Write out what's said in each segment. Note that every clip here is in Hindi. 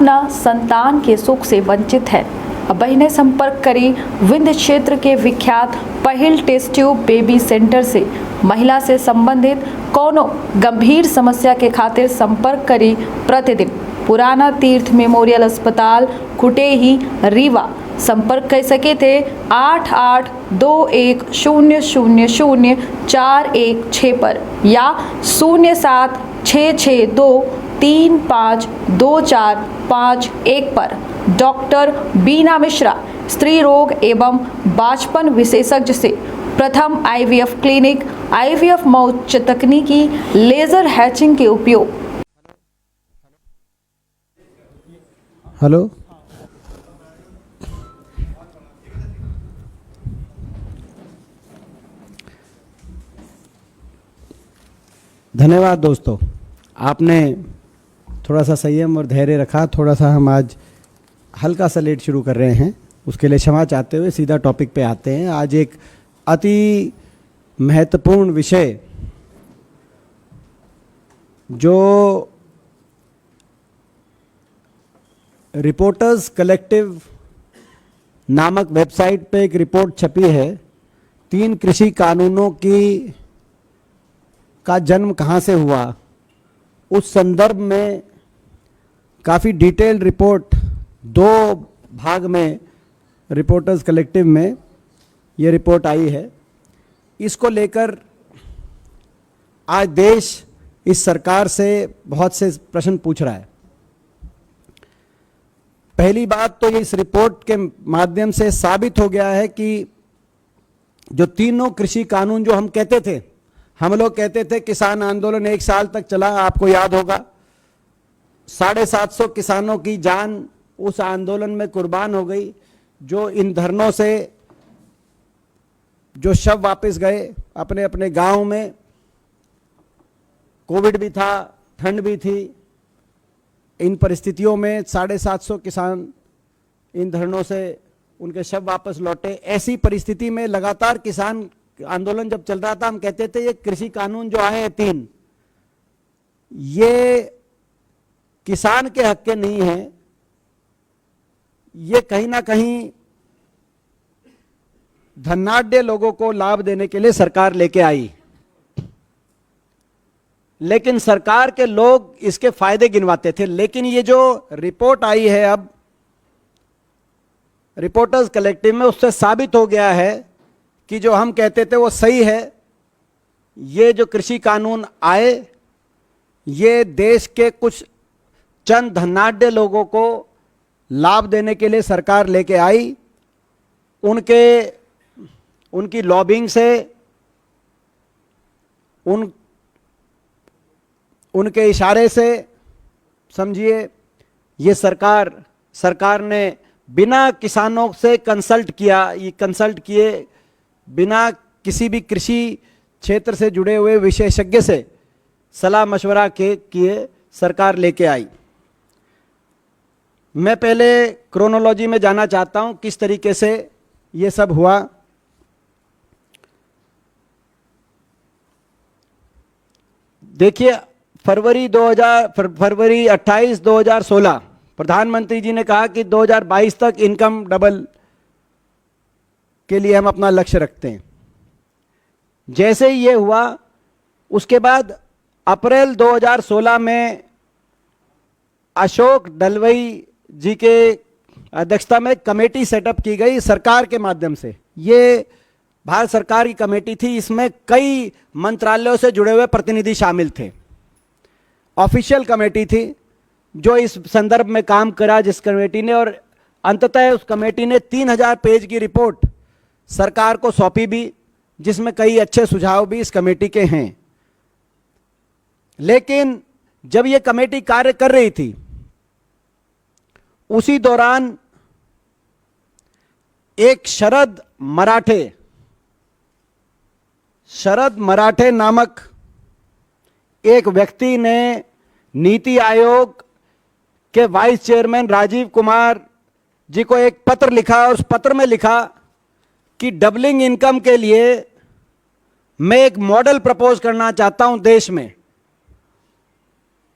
अपना संतान के सुख से वंचित है। अब बहनें संपर्क करें विंध्य क्षेत्र के विख्यात पहिल टेस्ट ट्यूब बेबी सेंटर से। महिला से संबंधित कोनो गंभीर समस्या के खातिर संपर्क करें प्रतिदिन पुराना तीर्थ मेमोरियल अस्पताल कुटेही रीवा। संपर्क कर सके थे 8821000416 पर या 0766235245 पर। डॉक्टर बीना मिश्रा, स्त्री रोग एवं बांझपन विशेषज्ञ से प्रथम आईवीएफ क्लिनिक, आईवीएफ में उच्च तकनीकी लेजर हैचिंग के उपयोग। हेलो, धन्यवाद दोस्तों, आपने थोड़ा सा संयम और धैर्य रखा। थोड़ा सा हम आज हल्का सा लेट शुरू कर रहे हैं, उसके लिए क्षमा चाहते हुए सीधा टॉपिक पे आते हैं। आज एक अति महत्वपूर्ण विषय जो रिपोर्टर्स कलेक्टिव नामक वेबसाइट पे एक रिपोर्ट छपी है, 3 कृषि कानूनों का जन्म कहाँ से हुआ, उस संदर्भ में काफ़ी डिटेल्ड रिपोर्ट 2 भाग में रिपोर्टर्स कलेक्टिव में ये रिपोर्ट आई है। इसको लेकर आज देश इस सरकार से बहुत से प्रश्न पूछ रहा है। पहली बात तो इस रिपोर्ट के माध्यम से साबित हो गया है कि जो तीनों कृषि कानून जो हम कहते थे, हम लोग कहते थे किसान आंदोलन 1 साल तक चला, आपको याद होगा 750 किसानों की जान उस आंदोलन में कुर्बान हो गई। जो इन धरनों से जो शव वापस गए अपने अपने गांव में, कोविड भी था, ठंड भी थी, इन परिस्थितियों में 750 किसान इन धरनों से उनके शव वापस लौटे। ऐसी परिस्थिति में लगातार किसान आंदोलन जब चल रहा था, हम कहते थे ये कृषि कानून जो आए हैं 3, ये किसान के हक के नहीं है, ये कहीं ना कहीं धनाढ्य लोगों को लाभ देने के लिए सरकार लेके आई। लेकिन सरकार के लोग इसके फायदे गिनवाते थे। लेकिन ये जो रिपोर्ट आई है अब रिपोर्टर्स कलेक्टिव में, उससे साबित हो गया है कि जो हम कहते थे वो सही है। ये जो कृषि कानून आए, ये देश के कुछ चंद धनाढ्य लोगों को लाभ देने के लिए सरकार लेके आई। उनकी लॉबिंग से, उनके इशारे से समझिए, ये सरकार ने बिना किसानों से कंसल्ट किए, बिना किसी भी कृषि क्षेत्र से जुड़े हुए विशेषज्ञ से सलाह मशवरा किए सरकार लेके आई। मैं पहले क्रोनोलॉजी में जाना चाहता हूं, किस तरीके से ये सब हुआ। देखिए, फरवरी 28, 2016 प्रधानमंत्री जी ने कहा कि 2022 तक इनकम डबल के लिए हम अपना लक्ष्य रखते हैं। जैसे ही ये हुआ, उसके बाद अप्रैल 2016 में अशोक डलवई जी के अध्यक्षता में कमेटी सेटअप की गई सरकार के माध्यम से। ये भारत सरकार की कमेटी थी, इसमें कई मंत्रालयों से जुड़े हुए प्रतिनिधि शामिल थे। ऑफिशियल कमेटी थी जो इस संदर्भ में काम करा, जिस कमेटी ने, और अंततः उस कमेटी ने 3000 पेज की रिपोर्ट सरकार को सौंपी भी, जिसमें कई अच्छे सुझाव भी इस कमेटी के हैं। लेकिन जब ये कमेटी कार्य कर रही थी, उसी दौरान एक शरद मराठे नामक एक व्यक्ति ने नीति आयोग के वाइस चेयरमैन राजीव कुमार जी को एक पत्र लिखा, और उस पत्र में लिखा कि डबलिंग इनकम के लिए मैं एक मॉडल प्रपोज करना चाहता हूं देश में,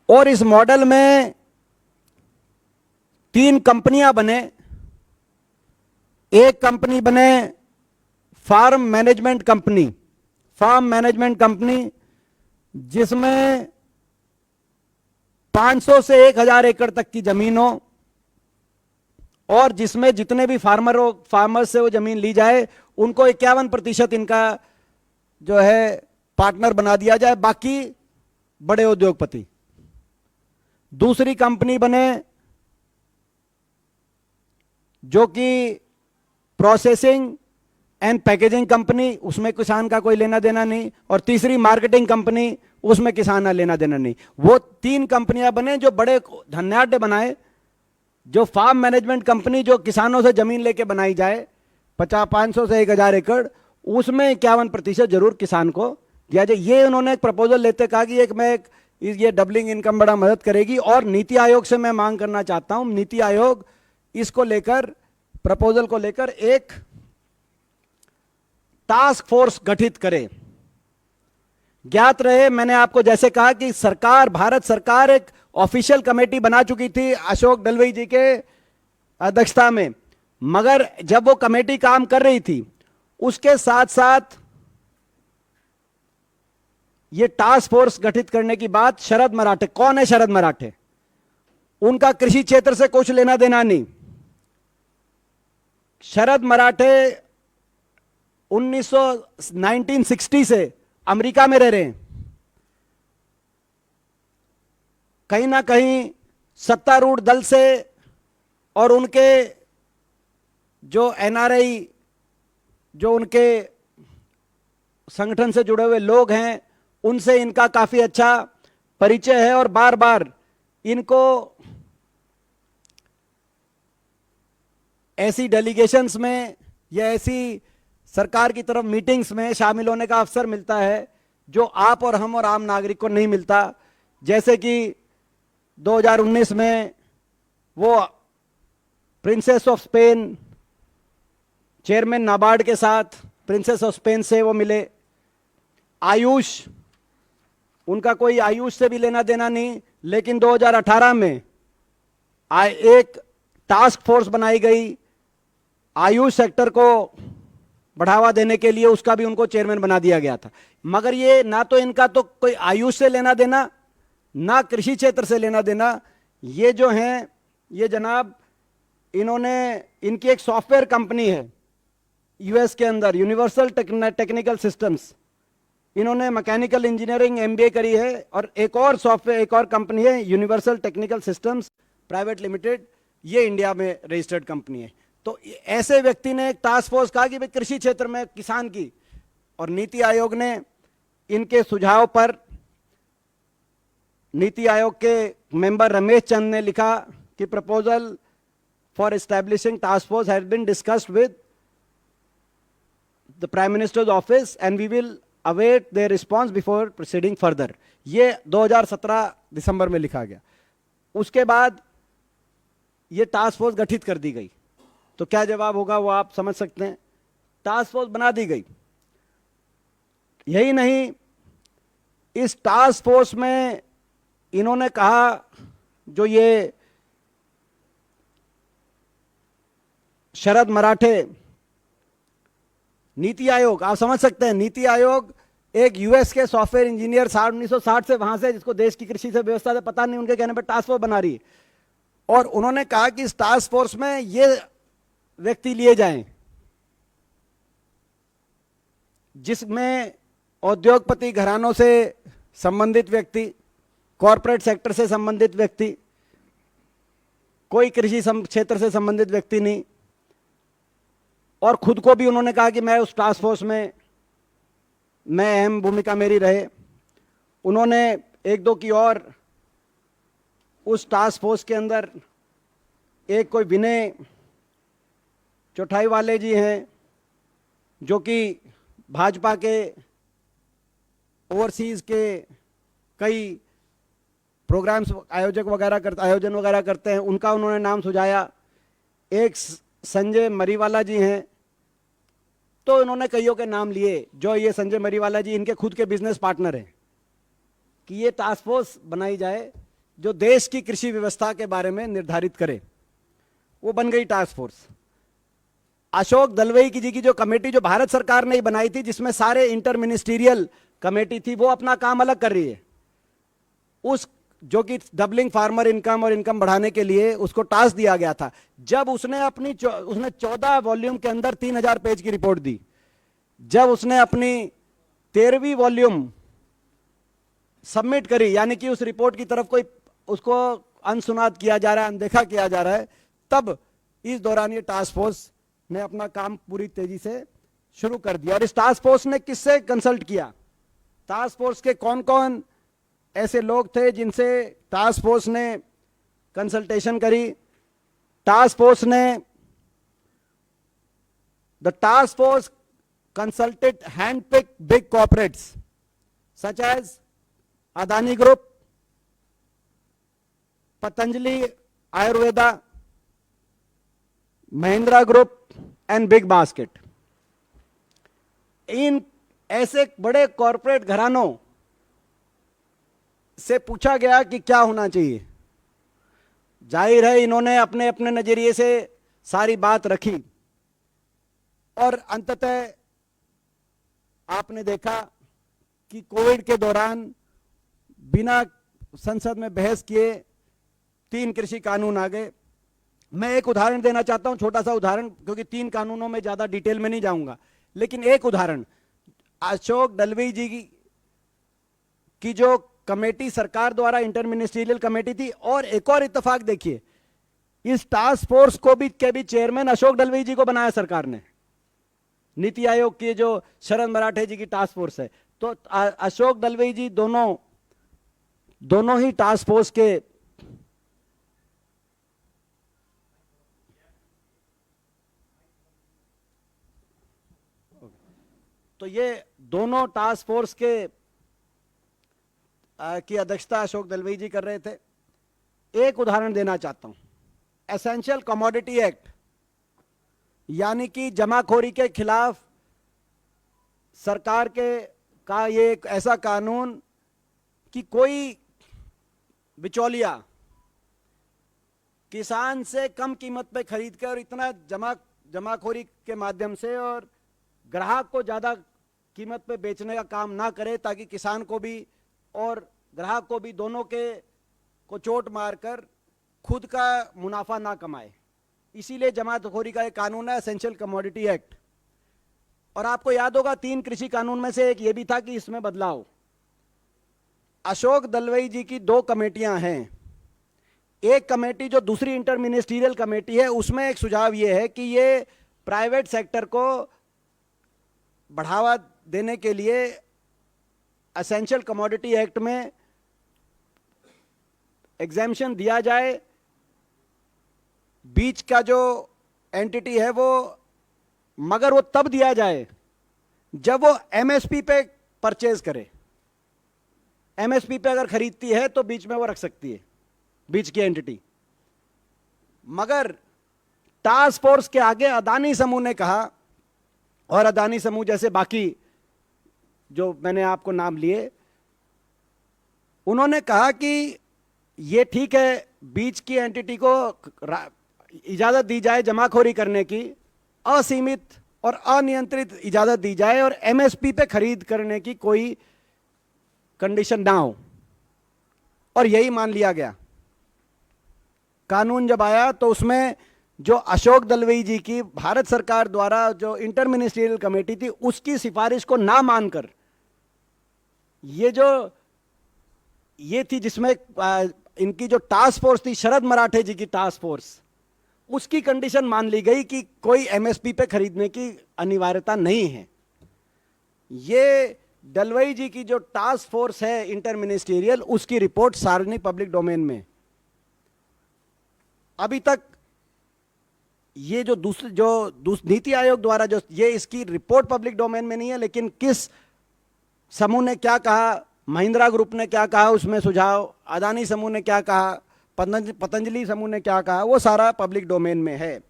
और इस मॉडल में 3 कंपनियां बने। एक कंपनी बने फार्म मैनेजमेंट कंपनी, जिसमें 500 से 1000 एकड़ तक की जमीन हो और जिसमें जितने भी फार्मर से वो जमीन ली जाए उनको 51% इनका जो है पार्टनर बना दिया जाए, बाकी बड़े उद्योगपति। दूसरी कंपनी बने जो कि प्रोसेसिंग एंड पैकेजिंग कंपनी, उसमें किसान का कोई लेना देना नहीं। और तीसरी मार्केटिंग कंपनी, उसमें किसान का लेना देना नहीं। वो 3 कंपनियां बने जो बड़े धन्याढ्य बनाए। जो फार्म मैनेजमेंट कंपनी जो किसानों से जमीन लेके बनाई जाए 500 से 1000 एकड़, उसमें 51% जरूर किसान को दिया जाए। ये उन्होंने एक प्रपोजल लेते कहा कि ये डबलिंग इनकम बड़ा मदद करेगी। और नीति आयोग से मैं मांग करना चाहता हूं, नीति आयोग इसको लेकर, प्रपोजल को लेकर एक टास्क फोर्स गठित करे। ज्ञात रहे, मैंने आपको जैसे कहा कि भारत सरकार एक ऑफिशियल कमेटी बना चुकी थी अशोक डलवई जी के अध्यक्षता में, मगर जब वो कमेटी काम कर रही थी उसके साथ साथ ये टास्क फोर्स गठित करने की बात शरद मराठे, कौन है शरद मराठे? उनका कृषि क्षेत्र से कुछ लेना देना नहीं। शरद मराठे 1960 से अमेरिका में रह रहे हैं। कहीं ना कहीं सत्तारूढ़ दल से और उनके जो एनआरआई, जो उनके संगठन से जुड़े हुए लोग हैं, उनसे इनका काफी अच्छा परिचय है। और बार बार इनको ऐसी डेलीगेशंस में या ऐसी सरकार की तरफ मीटिंग्स में शामिल होने का अवसर मिलता है जो आप और हम और आम नागरिक को नहीं मिलता। जैसे कि 2019 में वो princess of Spain, chairman NABARD के साथ प्रिंसेस ऑफ स्पेन से वो मिले। आयुष, उनका कोई आयुष से भी लेना देना नहीं, लेकिन 2018 में एक टास्क फोर्स बनाई गई आयुष सेक्टर को बढ़ावा देने के लिए, उसका भी उनको चेयरमैन बना दिया गया था। मगर ये ना तो इनका तो कोई आयुष से लेना देना, ना कृषि क्षेत्र से लेना देना। ये जो हैं, ये जनाब, इनकी एक सॉफ्टवेयर कंपनी है यूएस के अंदर, यूनिवर्सल टेक्निकल सिस्टम्स। इन्होंने मैकेनिकल इंजीनियरिंग एमबीए करी है। और एक और कंपनी है universal technical systems private limited, ये इंडिया में रजिस्टर्ड कंपनी है। तो ऐसे व्यक्ति ने एक टास्क फोर्स कहा कि भाई कृषि क्षेत्र में किसान की, और नीति आयोग ने इनके सुझाव पर, नीति आयोग के मेंबर रमेश चंद ने लिखा कि proposal for establishing task force has been discussed with the prime minister's office and we will await their response before proceeding further. ये 2017 दिसंबर में लिखा गया। उसके बाद ये टास्क फोर्स गठित कर दी गई। तो क्या जवाब होगा वो आप समझ सकते हैं। टास्क फोर्स बना दी गई। यही नहीं, इस टास्क फोर्स में इन्होंने कहा, जो ये शरद मराठे, नीति आयोग, आप समझ सकते हैं, नीति आयोग एक यूएस के सॉफ्टवेयर इंजीनियर 1960 से वहां से, जिसको देश की कृषि से व्यवस्था से पता नहीं, उनके कहने पर टास्क फोर्स बना रही है। और उन्होंने कहा कि इस टास्क फोर्स में ये व्यक्ति लिए जाएं जिसमें औद्योगपति घरानों से संबंधित व्यक्ति, कॉरपोरेट सेक्टर से संबंधित व्यक्ति, कोई कृषि क्षेत्र से संबंधित व्यक्ति नहीं। और खुद को भी उन्होंने कहा कि मैं उस टास्क फोर्स में, मैं अहम भूमिका मेरी रहे। उन्होंने 1-2 की और उस टास्क फोर्स के अंदर एक कोई विनय चौटाई वाले जी हैं, जो कि भाजपा के ओवरसीज के कई प्रोग्राम्स आयोजन वगैरह करते हैं, उनका उन्होंने नाम सुझाया। एक संजय मरीवाला जी हैं, तो इन्होंने कईयों के नाम लिए। जो ये संजय मरीवाला जी इनके खुद के बिजनेस पार्टनर हैं, कि ये टास्क फोर्स बनाई जाए जो देश की कृषि व्यवस्था के बारे में निर्धारित करे। वो बन गई टास्क फोर्स। अशोक दलवई जी की जो कमेटी जो भारत सरकार ने बनाई थी, जिसमें सारे इंटर मिनिस्टीरियल कमेटी थी, वो अपना काम अलग कर रही है। उस जो कि डबलिंग फार्मर इनकम और इनकम बढ़ाने के लिए उसको टास्क दिया गया था। जब उसने 14 वॉल्यूम के अंदर 3000 पेज की रिपोर्ट दी, जब उसने अपनी 13वीं वॉल्यूम सबमिट करी, यानी कि उस रिपोर्ट की तरफ कोई उसको अनसुनाद किया जा रहा है, अनदेखा किया जा रहा है, तब इस दौरान ये टास्क फोर्स ने अपना काम पूरी तेजी से शुरू कर दिया। और इस टास्क फोर्स ने किससे कंसल्ट किया? टास्क फोर्स के कौन कौन ऐसे लोग थे जिनसे टास्क फोर्स ने कंसल्टेशन करी? टास्क फोर्स ने the task force consulted handpick big corporates such as Adani group, Patanjali Ayurveda, Mahindra group and Big Basket. इन ऐसे बड़े कॉरपोरेट घरानों से पूछा गया कि क्या होना चाहिए। जाहिर है इन्होंने अपने अपने नजरिए से सारी बात रखी और अंततः आपने देखा कि कोविड के दौरान बिना संसद में बहस किए 3 कृषि कानून आ गए। मैं एक उदाहरण देना चाहता हूं, छोटा सा उदाहरण, क्योंकि 3 कानूनों में ज्यादा डिटेल में नहीं जाऊंगा, लेकिन एक उदाहरण, अशोक दलवई जी की जो कमेटी सरकार द्वारा इंटर मिनिस्ट्रियल कमेटी थी, और एक और इत्तेफाक देखिए, इस टास्क फोर्स को भी के भी चेयरमैन अशोक दलवई जी को बनाया सरकार ने। नीति आयोग की जो शरद मराठे जी की टास्क फोर्स है, तो अशोक दलवई जी दोनों ही टास्क फोर्स के तो ये दोनों टास्क फोर्स के की अध्यक्षता अशोक दलवई जी कर रहे थे। एक उदाहरण देना चाहता हूं, एसेंशियल कमोडिटी एक्ट, यानी कि जमाखोरी के खिलाफ सरकार का ये एक ऐसा कानून कि कोई बिचौलिया किसान से कम कीमत पे खरीद कर इतना जमाखोरी के माध्यम से और ग्राहक को ज्यादा कीमत पे बेचने का काम ना करे, ताकि किसान को भी और ग्राहक को भी दोनों को चोट मारकर खुद का मुनाफा ना कमाए। इसीलिए जमाखोरी का एक कानून है एसेंशियल कमोडिटी एक्ट। और आपको याद होगा 3 कृषि कानून में से एक ये भी था कि इसमें बदलाव। अशोक दलवई जी की 2 कमेटियां हैं। एक कमेटी जो दूसरी इंटर मिनिस्ट्रियल कमेटी है, उसमें एक सुझाव ये है कि ये प्राइवेट सेक्टर को बढ़ावा देने के लिए एसेंशियल कमोडिटी एक्ट में एग्जेम्पशन दिया जाए। बीच का जो एंटिटी है वो, मगर वो तब दिया जाए जब वो एमएसपी पे परचेज करे। एमएसपी पे अगर खरीदती है तो बीच में वो रख सकती है, बीच की एंटिटी। मगर टास्क फोर्स के आगे अदानी समूह ने कहा, और अदानी समूह जैसे बाकी जो मैंने आपको नाम लिए, उन्होंने कहा कि ये ठीक है, बीच की एंटिटी को इजाजत दी जाए जमाखोरी करने की, असीमित और अनियंत्रित इजाजत दी जाए, और एमएसपी पे खरीद करने की कोई कंडीशन ना हो, और यही मान लिया गया। कानून जब आया तो उसमें जो अशोक दलवई जी की भारत सरकार द्वारा जो इंटर मिनिस्ट्रियल कमेटी थी, उसकी सिफारिश को ना मानकर ये थी जिसमें इनकी जो टास्क फोर्स थी, शरद मराठे जी की टास्क फोर्स, उसकी कंडीशन मान ली गई कि कोई एमएसपी पे खरीदने की अनिवार्यता नहीं है। ये दलवई जी की जो टास्क फोर्स है इंटर मिनिस्ट्रियल, उसकी रिपोर्ट सार्वजनिक पब्लिक डोमेन में अभी तक ये जो नीति आयोग द्वारा जो ये इसकी रिपोर्ट पब्लिक डोमेन में नहीं है, लेकिन किस समूह ने क्या कहा, महिंद्रा ग्रुप ने क्या कहा उसमें सुझाव, अदानी समूह ने क्या कहा, पतंजलि समूह ने क्या कहा, वो सारा पब्लिक डोमेन में है।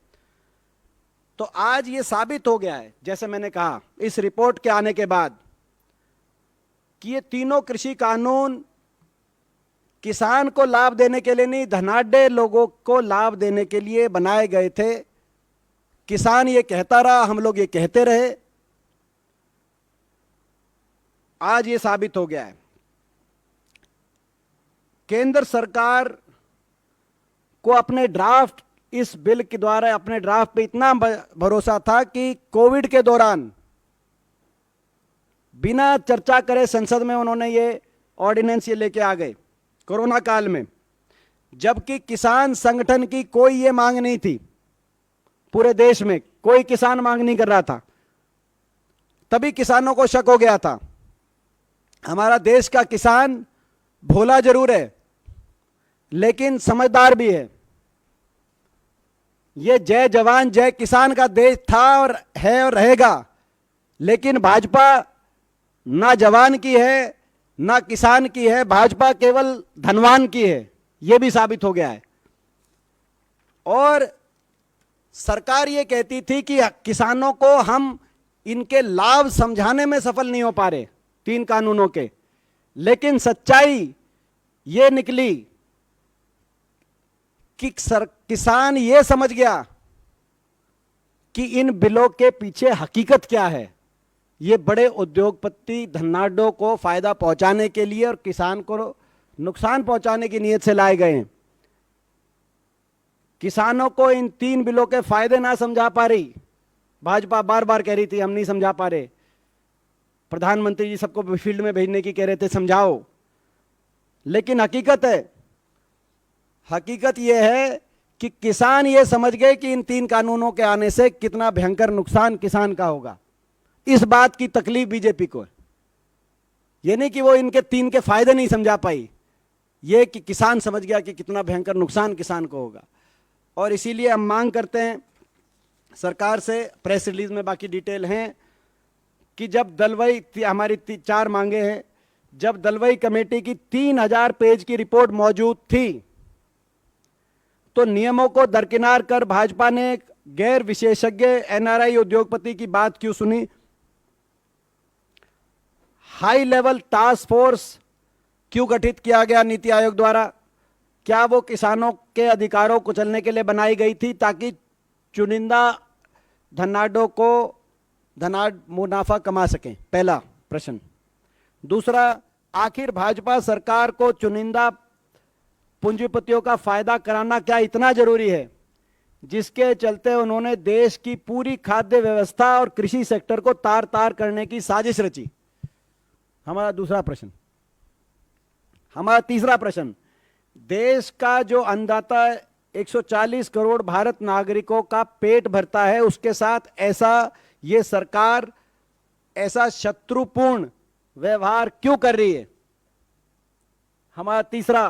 तो आज ये साबित हो गया है, जैसे मैंने कहा, इस रिपोर्ट के आने के बाद, कि ये तीनों कृषि कानून किसान को लाभ देने के लिए नहीं, धनाढ्य लोगों को लाभ देने के लिए बनाए गए थे। किसान ये कहता रहा, हम लोग ये कहते रहे, आज ये साबित हो गया है। केंद्र सरकार को अपने ड्राफ्ट, इस बिल के द्वारा अपने ड्राफ्ट पे इतना भरोसा था कि कोविड के दौरान बिना चर्चा करे संसद में उन्होंने ये ऑर्डिनेंस ये लेके आ गए कोरोना काल में, जबकि किसान संगठन की कोई ये मांग नहीं थी। पूरे देश में कोई किसान मांग नहीं कर रहा था, तभी किसानों को शक हो गया था। हमारा देश का किसान भोला जरूर है लेकिन समझदार भी है। ये जय जवान जय किसान का देश था और है और रहेगा, लेकिन भाजपा ना जवान की है ना किसान की है, भाजपा केवल धनवान की है, यह भी साबित हो गया है। और सरकार ये कहती थी कि किसानों को हम इनके लाभ समझाने में सफल नहीं हो पा रहे 3 कानूनों के, लेकिन सच्चाई ये निकली कि किसान ये समझ गया कि इन बिलों के पीछे हकीकत क्या है। ये बड़े उद्योगपति धनाढ्यों को फायदा पहुंचाने के लिए और किसान को नुकसान पहुंचाने की नीयत से लाए गए हैं। किसानों को इन 3 बिलों के फायदे ना समझा पा रही भाजपा, बार बार कह रही थी हम नहीं समझा पा रहे। प्रधानमंत्री जी सबको फील्ड में भेजने की कह रहे थे समझाओ, लेकिन हकीकत यह है कि किसान ये समझ गए कि इन 3 कानूनों के आने से कितना भयंकर नुकसान किसान का होगा। इस बात की तकलीफ बीजेपी को है। यह नहीं कि वो इनके 3 के फायदे नहीं समझा पाई, यह कि किसान समझ गया कि कितना भयंकर नुकसान किसान को होगा। और इसीलिए हम मांग करते हैं सरकार से, प्रेस रिलीज में बाकी डिटेल हैं, कि जब दलवई, हमारी 4 मांगे हैं, जब दलवई कमेटी की 3000 पेज की रिपोर्ट मौजूद थी तो नियमों को दरकिनार कर भाजपा ने गैर विशेषज्ञ एनआरआई उद्योगपति की बात क्यों सुनी? हाई लेवल टास्क फोर्स क्यों गठित किया गया नीति आयोग द्वारा? क्या वो किसानों के अधिकारों को कुचलने के लिए बनाई गई थी ताकि चुनिंदा धनाढ्यों को मुनाफा कमा सकें? पहला प्रश्न। दूसरा, आखिर भाजपा सरकार को चुनिंदा पूंजीपतियों का फायदा कराना क्या इतना जरूरी है जिसके चलते उन्होंने देश की पूरी खाद्य व्यवस्था और कृषि सेक्टर को तार तार करने की साजिश रची? हमारा दूसरा प्रश्न। हमारा तीसरा प्रश्न, देश का जो अन्नदाता 140 करोड़ भारत नागरिकों का पेट भरता है, उसके साथ ये सरकार ऐसा शत्रुपूर्ण व्यवहार क्यों कर रही है? हमारा तीसरा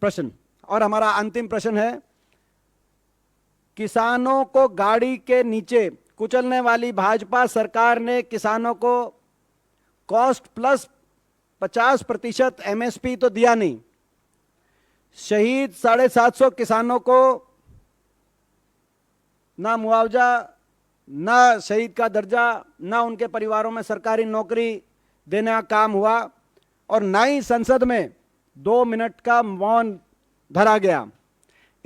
प्रश्न। और हमारा अंतिम प्रश्न है, किसानों को गाड़ी के नीचे कुचलने वाली भाजपा सरकार ने किसानों को कॉस्ट प्लस 50% एमएसपी तो दिया नहीं। शहीद 750 किसानों को ना मुआवजा, ना शहीद का दर्जा, ना उनके परिवारों में सरकारी नौकरी देने का काम हुआ, और ना ही संसद में 2 मिनट का मौन धरा गया।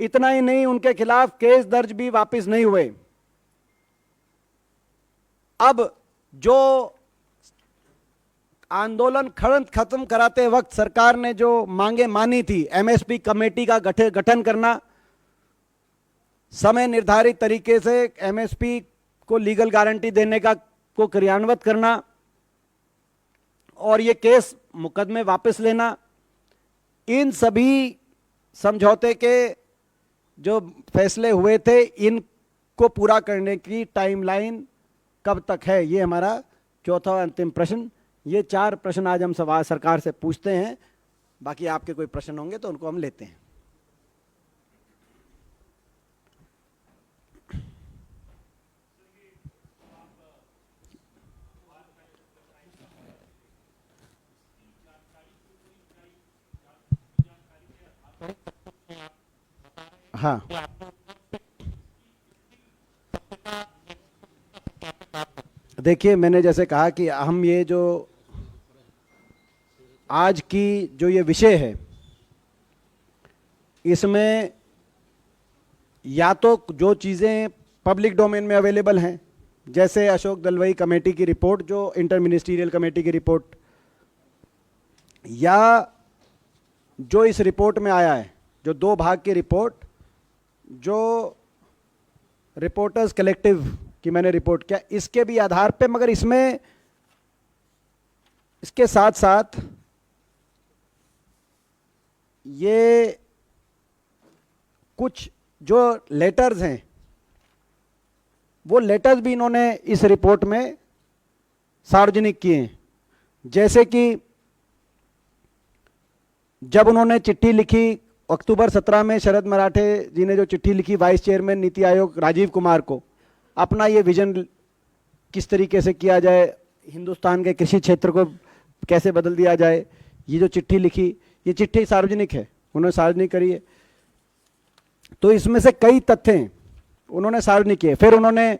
इतना ही नहीं, उनके खिलाफ केस दर्ज भी वापस नहीं हुए। अब जो आंदोलन खत्म कराते वक्त सरकार ने जो मांगे मानी थी, एमएसपी कमेटी का गठन करना, समय निर्धारित तरीके से एमएसपी को लीगल गारंटी देने का को क्रियान्वित करना, और ये केस मुकदमे वापस लेना, इन सभी समझौते के जो फैसले हुए थे इनको पूरा करने की टाइमलाइन कब तक है? ये हमारा चौथा और अंतिम प्रश्न। ये 4 प्रश्न आज हम सवाल सरकार से पूछते हैं। बाकी आपके कोई प्रश्न होंगे तो उनको हम लेते हैं। हाँ, देखिए, मैंने जैसे कहा कि हम ये जो आज की जो ये विषय है, इसमें या तो जो चीज़ें पब्लिक डोमेन में अवेलेबल हैं, जैसे अशोक दलवई कमेटी की रिपोर्ट, जो इंटर मिनिस्ट्रियल कमेटी की रिपोर्ट, या जो इस रिपोर्ट में आया है, जो 2 भाग की रिपोर्ट, जो रिपोर्टर्स कलेक्टिव की मैंने रिपोर्ट किया, इसके भी आधार पे, मगर इसमें इसके साथ साथ ये कुछ जो लेटर्स हैं, वो लेटर्स भी इन्होंने इस रिपोर्ट में सार्वजनिक किए हैं। जैसे कि जब उन्होंने चिट्ठी लिखी अक्टूबर 17 में, शरद मराठे जी ने जो चिट्ठी लिखी वाइस चेयरमैन नीति आयोग राजीव कुमार को, अपना ये विजन किस तरीके से किया जाए, हिंदुस्तान के कृषि क्षेत्र को कैसे बदल दिया जाए, ये जो चिट्ठी लिखी, ये चिट्ठी सार्वजनिक है, उन्होंने सार्वजनिक करी है। तो इसमें से कई तथ्य उन्होंने सार्वजनिक किए। फिर उन्होंने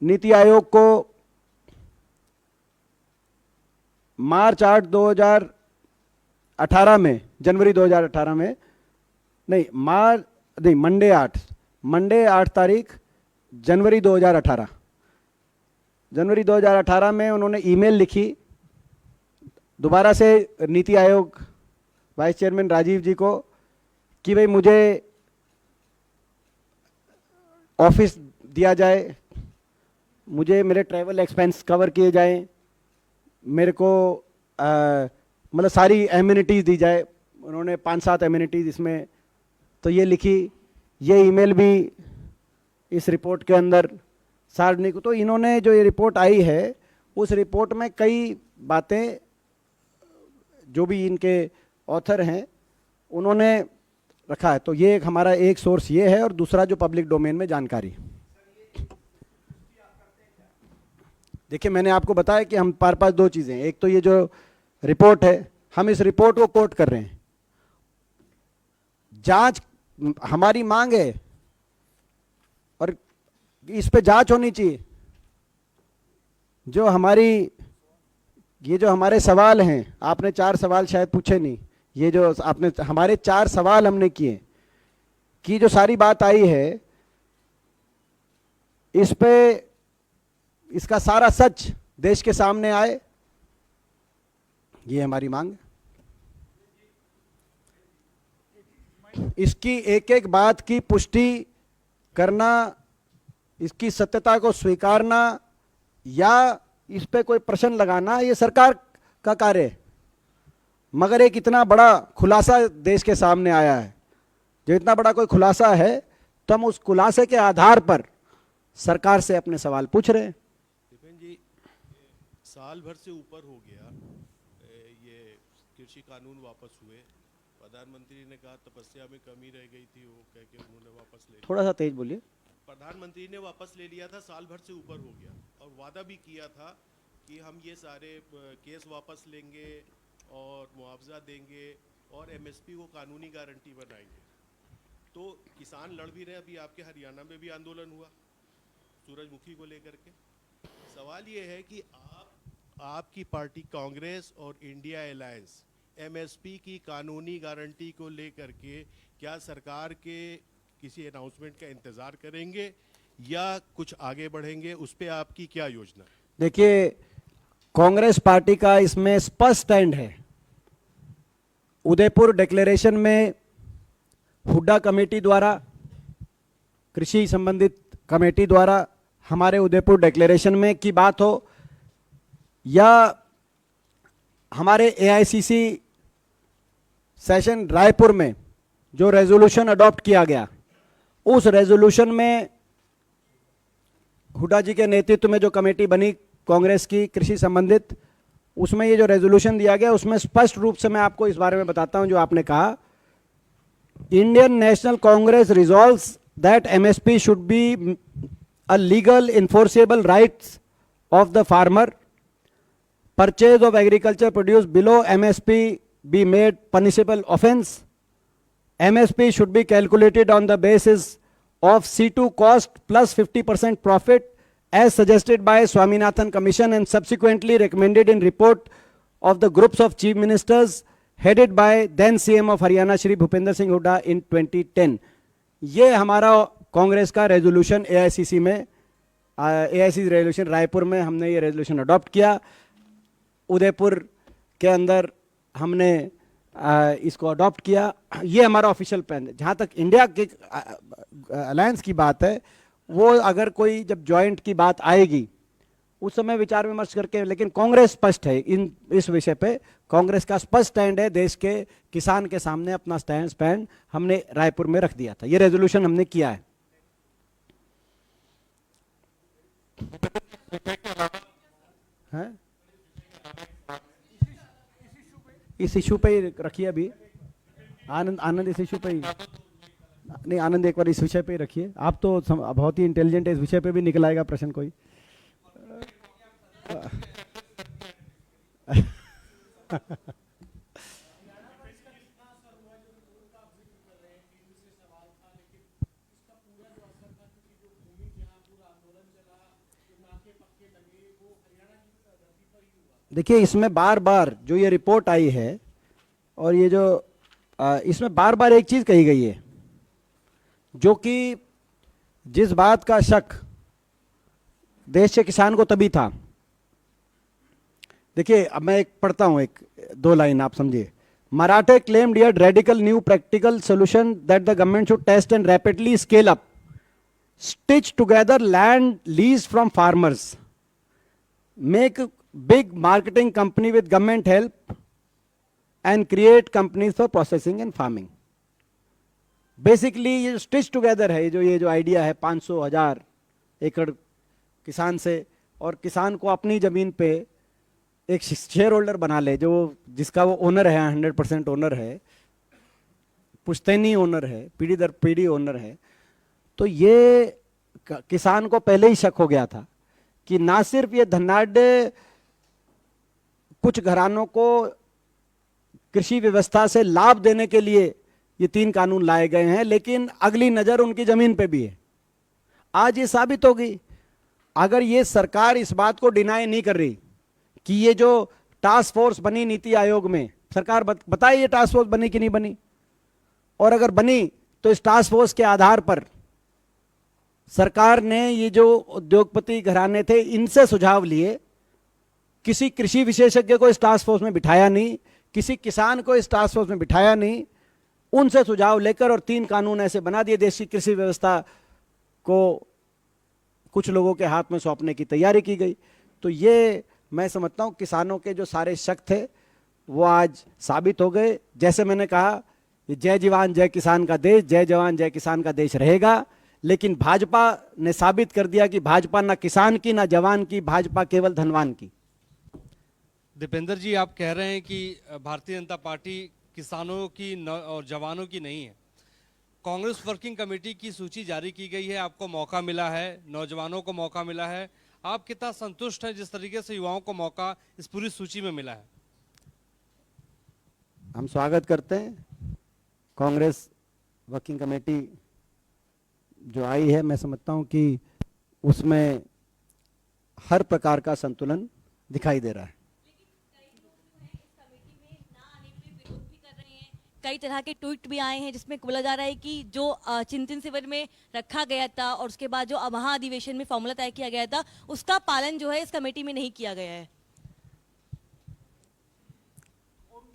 नीति आयोग को मार्च 8 2018 में, जनवरी 2018 में, मंडे 8 तारीख जनवरी 2018 में उन्होंने ईमेल लिखी दोबारा से नीति आयोग वाइस चेयरमैन राजीव जी को कि भाई मुझे ऑफिस दिया जाए, मुझे मेरे ट्रैवल एक्सपेंस कवर किए जाएं, मेरे को मतलब सारी एमिनिटीज़ दी जाए। उन्होंने 5-7 एमिनिटीज़ इसमें तो ये लिखी, ये ईमेल भी इस रिपोर्ट के अंदर सार्वजनिक। तो इन्होंने जो ये रिपोर्ट आई है, उस रिपोर्ट में कई बातें जो भी इनके ऑथर हैं उन्होंने रखा है। तो ये एक हमारा एक सोर्स ये है, और दूसरा जो पब्लिक डोमेन में जानकारी। देखिए, मैंने आपको बताया कि हम हमारे पास 2 चीज़ें हैं। एक तो ये जो रिपोर्ट है, हम इस रिपोर्ट को कोट कर रहे हैं। जांच हमारी मांग है और इस पे जांच होनी चाहिए। ये जो हमारे सवाल हैं, आपने 4 सवाल शायद पूछे नहीं, ये जो आपने हमारे 4 सवाल हमने किए कि जो सारी बात आई है, इस पे इसका सारा सच देश के सामने आए, ये हमारी मांग है। इसकी एक एक बात की पुष्टि करना, इसकी सत्यता को स्वीकारना या इस पे कोई प्रश्न लगाना, ये सरकार का कार्य है। मगर एक इतना बड़ा खुलासा देश के सामने आया है, जो इतना बड़ा कोई खुलासा है, तो हम उस खुलासे के आधार पर सरकार से अपने सवाल पूछ रहे हैं। जी, साल भर से ऊपर हो गया ये कृषि कानून वापस हुए। प्रधानमंत्री ने कहा तपस्या में कमी रह गई थी, वो कह के उन्होंने वापस ले लिया। थोड़ा सा तेज बोलिए। प्रधानमंत्री ने वापस ले लिया था, साल भर से ऊपर हो गया, और वादा भी किया था कि हम ये सारे केस वापस लेंगे और मुआवजा देंगे और एमएसपी को कानूनी गारंटी बनाएंगे। तो किसान लड़ भी रहे। अभी आपके हरियाणा में भी आंदोलन हुआ सूरजमुखी को लेकर के। सवाल ये है कि आपकी पार्टी कांग्रेस और इंडिया अलायंस एमएसपी की कानूनी गारंटी को लेकर के क्या सरकार के किसी अनाउंसमेंट का इंतजार करेंगे या कुछ आगे बढ़ेंगे? उस पे आपकी क्या योजना है? देखिए, कांग्रेस पार्टी का इसमें स्पष्ट स्टैंड है। उदयपुर डिक्लेरेशन में हुड्डा कमेटी द्वारा, कृषि संबंधित कमेटी द्वारा हमारे उदयपुर डिक्लेरेशन में की बात हो, या हमारे एआईसीसी सेशन रायपुर में जो रेजोल्यूशन अडॉप्ट किया गया, उस रेजोल्यूशन में हुड्डा जी के नेतृत्व में जो कमेटी बनी कांग्रेस की कृषि संबंधित, उसमें ये जो रेजोल्यूशन दिया गया, उसमें स्पष्ट रूप से मैं आपको इस बारे में बताता हूं जो आपने कहा। Indian national Congress resolves that MSP should be a legal enforceable rights of the farmer, purchase of agriculture produce below MSP be made punishable offense. MSP should be calculated on the basis of C2 cost plus 50% profit as suggested by Swaminathan Commission and subsequently recommended in report of the groups of chief ministers headed by then CM of Haryana Shri Bhupendra Singh Hooda in 2010. ये हमारा कांग्रेस का रेजोल्यूशन AICC में, AICC रेजोल्यूशन रायपुर में हमने ये रेजोल्यूशन अडॉप्ट किया. उदयपुर के अंदर हमने इसको अडॉप्ट किया. ये हमारा ऑफिशियल प्लान है. जहाँ तक इंडिया के अलायंस की बात है, वो अगर कोई जब जॉइंट की बात आएगी उस समय विचार विमर्श करके, लेकिन कांग्रेस स्पष्ट है इस विषय पे. कांग्रेस का स्पष्ट स्टैंड है. देश के किसान के सामने अपना स्टैंड हमने रायपुर में रख दिया था. ये रेजोल्यूशन हमने किया है. है? इस इशू पे ही रखिए अभी. आनंद इस इशू पे ही नहीं. आनंद एक बार इस विषय पे ही रखिए. आप तो बहुत ही इंटेलिजेंट है, इस विषय पे भी निकल आएगा प्रश्न कोई. देखिए, इसमें बार बार जो ये रिपोर्ट आई है और ये जो इसमें बार बार एक चीज कही गई है, जो कि जिस बात का शक देश के किसान को तभी था. देखिए, अब मैं एक पढ़ता हूं, एक दो लाइन आप समझिए. Marathe claimed here radical new practical solution that the government should test and rapidly scale up, stitch together land lease from farmers, make big marketing company with government help and create companies for processing and farming. Basically ये stitch together है, ये जो आइडिया है 500,000 एकड़ किसान से, और किसान को अपनी जमीन पे एक शेयर होल्डर बना ले, जो जिसका वो ओनर है, 100% ओनर है, पुश्तैनी ओनर है, पीढ़ी दर पीढ़ी ओनर है. तो ये किसान को पहले ही शक हो गया था कि ना सिर्फ ये धनाढ्य कुछ घरानों को कृषि व्यवस्था से लाभ देने के लिए ये 3 कानून लाए गए हैं, लेकिन अगली नजर उनकी जमीन पे भी है. आज ये साबित हो गई. अगर ये सरकार इस बात को डिनाई नहीं कर रही कि ये जो टास्क फोर्स बनी नीति आयोग में, सरकार बताए ये टास्क फोर्स बनी कि नहीं बनी, और अगर बनी तो इस टास्क फोर्स के आधार पर सरकार ने ये जो उद्योगपति घराने थे इनसे सुझाव लिए. किसी कृषि विशेषज्ञ को इस टास्क फोर्स में बिठाया नहीं, किसी किसान को इस टास्क फोर्स में बिठाया नहीं. उनसे सुझाव लेकर और 3 कानून ऐसे बना दिए. देश की कृषि व्यवस्था को कुछ लोगों के हाथ में सौंपने की तैयारी की गई. तो ये मैं समझता हूं किसानों के जो सारे शक थे वो आज साबित हो गए. जैसे मैंने कहा, जय जवान जय किसान का देश, जय जवान जय किसान का देश रहेगा. लेकिन भाजपा ने साबित कर दिया कि भाजपा ना किसान की ना जवान की, भाजपा केवल धनवान की. दीपेंद्र जी, आप कह रहे हैं कि भारतीय जनता पार्टी किसानों की और जवानों की नहीं है. कांग्रेस वर्किंग कमेटी की सूची जारी की गई है, आपको मौका मिला है, नौजवानों को मौका मिला है. आप कितना संतुष्ट हैं जिस तरीके से युवाओं को मौका इस पूरी सूची में मिला है? हम स्वागत करते हैं. कांग्रेस वर्किंग कमेटी जो आई है, मैं समझता हूं कि उसमें हर प्रकार का संतुलन दिखाई दे रहा है. कई तरह के ट्वीट भी आए हैं जिसमें बोला जा रहा है कि जो चिंतन शिविर में रखा गया था और उसके बाद जो महाधिवेशन में फॉर्मूला तय किया गया था, उसका पालन जो है इस कमेटी में नहीं किया गया है.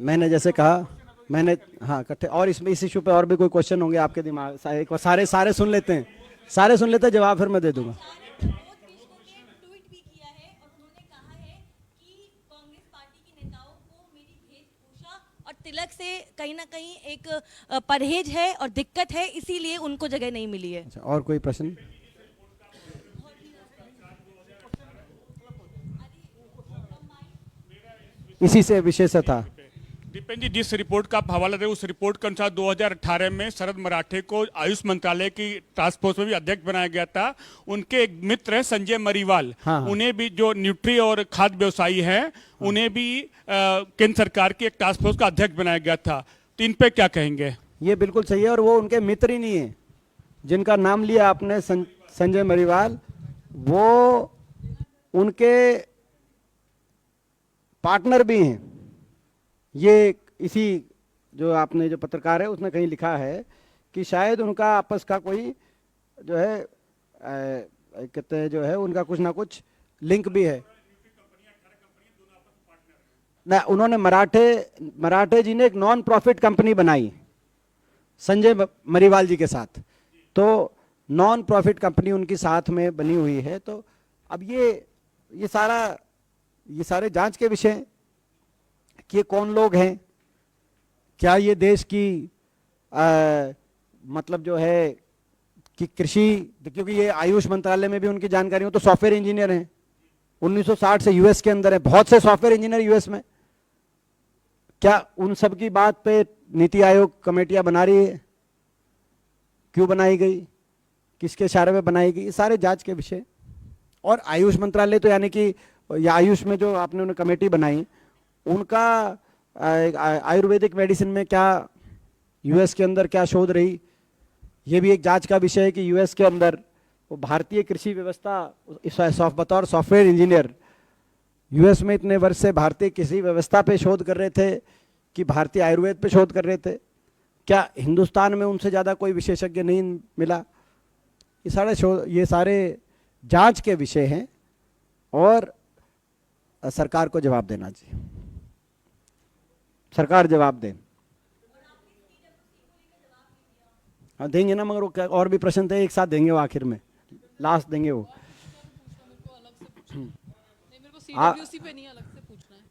मैंने जैसे कहा, मैंने हाँ इकट्ठे, और इसमें इस इशू पे और भी कोई क्वेश्चन होंगे आपके दिमाग, एक बार सारे सुन लेते हैं, सारे सुन लेते हैं, जवाब फिर मैं दे दूंगा. ट्वीट भी किया है और उन्होंने कहा है कि कांग्रेस पार्टी के नेताओं को मेरी वेशभूषा और तिलक से कहीं ना कहीं एक परहेज है और दिक्कत है, इसीलिए उनको जगह नहीं मिली है. अच्छा, और कोई प्रश्न? इसी से विषय से था. दीपेंद्र जी, जिस रिपोर्ट का आप हवाला दे, उस रिपोर्ट के अनुसार 2018 में शरद मराठे को आयुष मंत्रालय की टास्क फोर्स में भी अध्यक्ष बनाया गया था. उनके एक मित्र हैं संजय मरीवाल, हाँ. उन्हें भी, जो न्यूट्री और खाद्य व्यवसायी हैं, हाँ. उन्हें भी केंद्र सरकार की एक टास्क फोर्स का अध्यक्ष बनाया गया था. तो इन पे क्या कहेंगे? ये बिल्कुल सही है, और वो उनके मित्र ही नहीं है. जिनका नाम लिया आपने, संजय मरीवाल, वो उनके पार्टनर भी हैं. ये इसी जो आपने जो पत्रकार है उसने कहीं लिखा है कि शायद उनका आपस का कोई जो है कहते हैं जो है उनका कुछ ना कुछ लिंक भी है ना। उन्होंने मराठे जी ने एक नॉन प्रॉफिट कंपनी बनाई संजय मरीवाल जी के साथ, तो नॉन प्रॉफिट कंपनी उनकी साथ में बनी हुई है। तो अब ये सारे जांच के विषय हैं कि ये कौन लोग हैं, क्या ये देश की मतलब जो है कि कृषि, क्योंकि ये आयुष मंत्रालय में भी उनकी जानकारी हो, तो सॉफ्टवेयर इंजीनियर हैं 1960 से यूएस के अंदर है, बहुत से सॉफ्टवेयर इंजीनियर यूएस में। क्या उन सब की बात पे नीति आयोग कमेटियां बना रही है? क्यों बनाई गई, किसके इशारे में बनाई गई, ये सारे जांच के विषय। और आयुष मंत्रालय तो यानी कि या आयुष में जो आपने उन्हें कमेटी बनाई, उनका आयुर्वेदिक मेडिसिन में क्या यूएस के अंदर क्या शोध रही, ये भी एक जांच का विषय है कि यूएस के अंदर वो भारतीय कृषि व्यवस्था बतौर सॉफ्टवेयर इंजीनियर यूएस में इतने वर्ष से भारतीय कृषि व्यवस्था पे शोध कर रहे थे कि भारतीय आयुर्वेद पे शोध कर रहे थे। क्या हिंदुस्तान में उनसे ज़्यादा कोई विशेषज्ञ नहीं मिला? ये सारे जांच के विषय हैं और सरकार को जवाब देना चाहिए। सरकार जवाब दे। हाँ देंगे ना, मगर वो और भी प्रश्न थे, एक साथ देंगे वो, आखिर में लास्ट देंगे वो। सीडब्ल्यूसी पे नहीं, अलग से पूछना है।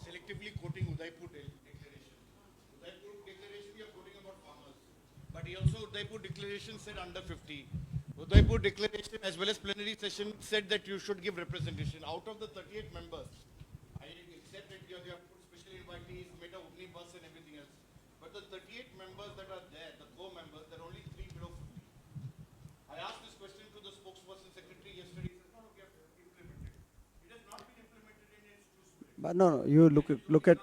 Selectively quoting Udaipur declaration. Udaipur declaration we are quoting about farmers, but he also Udaipur declaration said under 50. Udaipur declaration as well as plenary session said that you should give representation. Out of the 38 members, I accept that you have put special invitees, made a omnibus and everything else, but the 38 members that are there, the co-members, there are only 3 below 50. I asked this question to the spokesperson secretary yesterday. He said, no, we have implemented. It has not been implemented in its true spirit. But no, you look at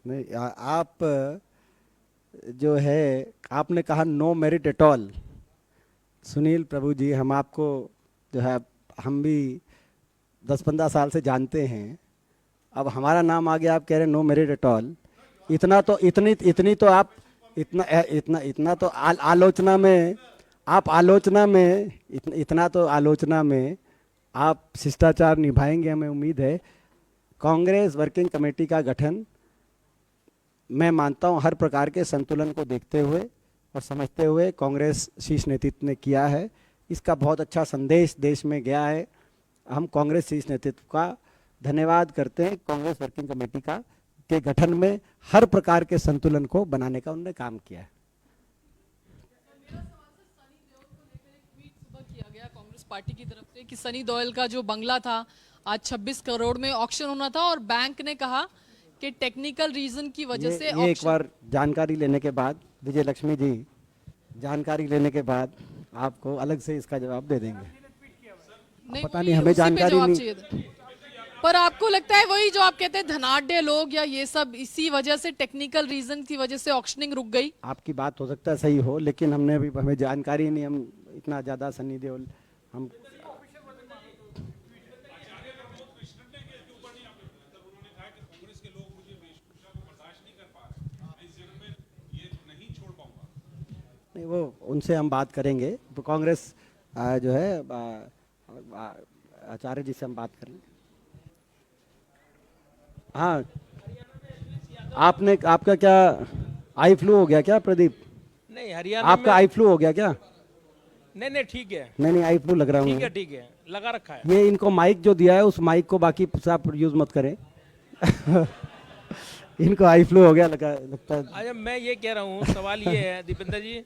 नहीं, आप जो है आपने कहा no merit at all. Sunil Prabhu ji, हम आपको जो है हम भी 10-15 साल से जानते हैं, अब हमारा नाम आ गया, आप कह रहे हैं नो मेरिट एट ऑल। इतना तो आप इतना तो आलोचना में इतना तो आलोचना में आप शिष्टाचार निभाएंगे, हमें उम्मीद है। कांग्रेस वर्किंग कमेटी का गठन मैं मानता हूं हर प्रकार के संतुलन को देखते हुए और समझते हुए कांग्रेस शीर्ष नेतृत्व ने किया है। इसका बहुत अच्छा संदेश देश में गया है। हम कांग्रेस शीर्ष नेतृत्व का धन्यवाद करते हैं। कांग्रेस वर्किंग कमेटी के गठन में हर प्रकार के संतुलन को बनाने का उन्होंने काम किया है। किया गया कांग्रेस पार्टी की तरफ से कि सनी देओल का जो बंगला था आज 26 करोड़ में ऑक्शन होना था और बैंक ने कहा कि टेक्निकल रीजन की वजह से ये एक बार जानकारी लेने के बाद, विजय लक्ष्मी जी, जानकारी लेने के बाद आपको अलग से इसका जवाब दे देंगे। पता नहीं, हमें जानकारी नहीं। पर आपको लगता है वही जो आप कहते हैं धनाढ्य लोग या ये सब इसी वजह से टेक्निकल रीजन की वजह से ऑक्शनिंग रुक गई? आपकी बात हो सकता है सही हो, लेकिन हमें जानकारी नहीं, हम इतना ज्यादा सनी देओल हम नहीं, वो उनसे हम बात करेंगे। तो कांग्रेस जो है आचार्य जी से हम बात करेंगे। हाँ, आपका क्या आई फ्लू हो गया क्या प्रदीप? नहीं, हरियाणा आपका आई फ्लू हो गया क्या? नहीं ठीक है। नहीं आई फ्लू लग रहा हूँ। ठीक है लगा रखा है। ये इनको माइक जो दिया है उस माइक को बाकी आप यूज मत करें। इनको आई फ्लू हो गया लगता है। अच्छा, मैं ये कह रहा हूँ, सवाल ये है दीपेंद्र जी,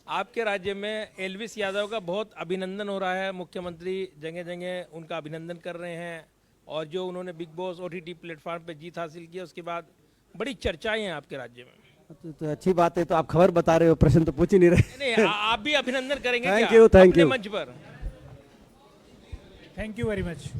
आपके राज्य में एलविस यादव का बहुत अभिनंदन हो रहा है, मुख्यमंत्री जगह जगह उनका अभिनंदन कर रहे हैं, और जो उन्होंने बिग बॉस OTT प्लेटफॉर्म पे जीत हासिल की उसके बाद बड़ी चर्चाएं हैं आपके राज्य में। तो अच्छी बात है, तो आप खबर बता रहे हो, प्रश्न तो पूछ ही नहीं रहे। नहीं, आप भी अभिनंदन करेंगे थैंक क्या यू अपने मंच पर? Thank you very much.